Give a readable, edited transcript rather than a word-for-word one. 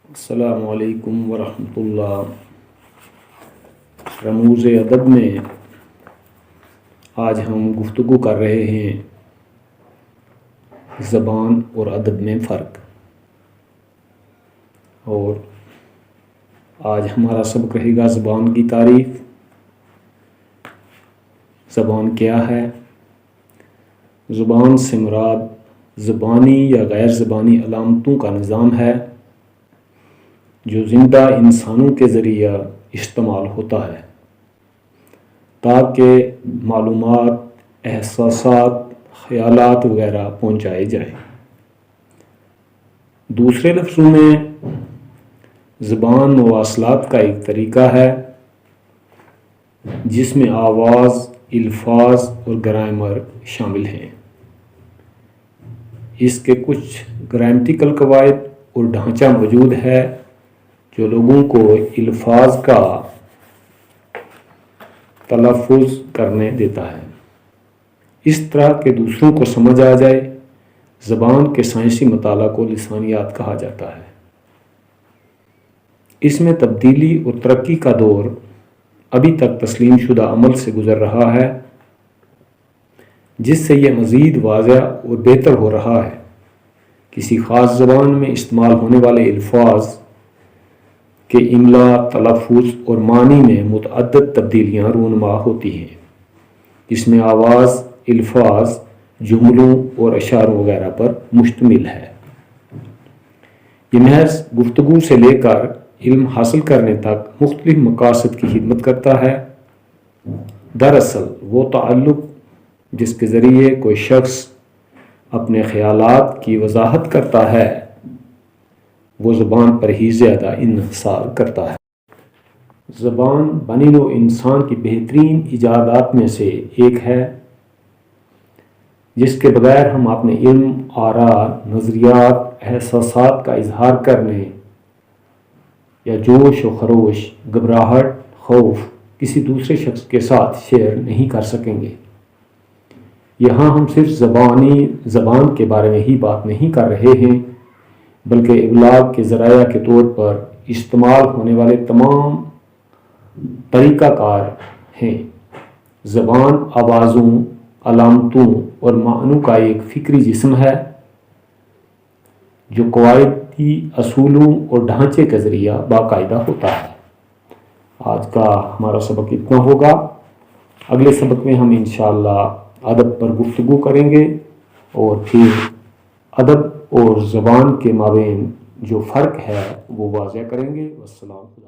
السلام علیکم ورحمۃ اللہ۔ رموز ادب میں آج ہم گفتگو کر رہے ہیں زبان اور ادب میں فرق، اور آج ہمارا سبق رہے گا زبان کی تعریف۔ زبان کیا ہے؟ زبان سے مراد زبانی یا غیر زبانی علامتوں کا نظام ہے جو زندہ انسانوں کے ذریعہ استعمال ہوتا ہے تاکہ معلومات، احساسات، خیالات وغیرہ پہنچائے جائیں۔ دوسرے لفظوں میں زبان مواصلات کا ایک طریقہ ہے جس میں آواز، الفاظ اور گرامر شامل ہیں۔ اس کے کچھ گرامیٹیکل قواعد اور ڈھانچہ موجود ہے جو لوگوں کو الفاظ کا تلفظ کرنے دیتا ہے اس طرح کہ دوسروں کو سمجھ آ جائے۔ زبان کے سائنسی مطالعہ کو لسانیات کہا جاتا ہے۔ اس میں تبدیلی اور ترقی کا دور ابھی تک تسلیم شدہ عمل سے گزر رہا ہے، جس سے یہ مزید واضح اور بہتر ہو رہا ہے۔ کسی خاص زبان میں استعمال ہونے والے الفاظ کے املا، تلفظ اور معنی میں متعدد تبدیلیاں رونما ہوتی ہیں، جس میں آواز، الفاظ، جملوں اور اشاروں وغیرہ پر مشتمل ہے۔ یہ محض گفتگو سے لے کر علم حاصل کرنے تک مختلف مقاصد کی خدمت کرتا ہے۔ دراصل وہ تعلق جس کے ذریعے کوئی شخص اپنے خیالات کی وضاحت کرتا ہے وہ زبان پر ہی زیادہ انحصار کرتا ہے۔ زبان بنی نوع انسان کی بہترین ایجادات میں سے ایک ہے جس کے بغیر ہم اپنے علم، آراء، نظریات، احساسات کا اظہار کرنے یا جوش و خروش، گھبراہٹ، خوف کسی دوسرے شخص کے ساتھ شیئر نہیں کر سکیں گے۔ یہاں ہم صرف زبان کے بارے میں ہی بات نہیں کر رہے ہیں بلکہ ابلاغ کے ذرائع کے طور پر استعمال ہونے والے تمام طریقہ کار ہیں۔ زبان آوازوں، علامتوں اور معنوں کا ایک فکری جسم ہے جو قواعدی اصولوں اور ڈھانچے کے ذریعہ باقاعدہ ہوتا ہے۔ آج کا ہمارا سبق اتنا ہوگا۔ اگلے سبق میں ہم انشاءاللہ ادب پر گفتگو کریں گے اور پھر ادب اور زبان کے مابین جو فرق ہے وہ واضح کریں گے۔ والسلام علیکم۔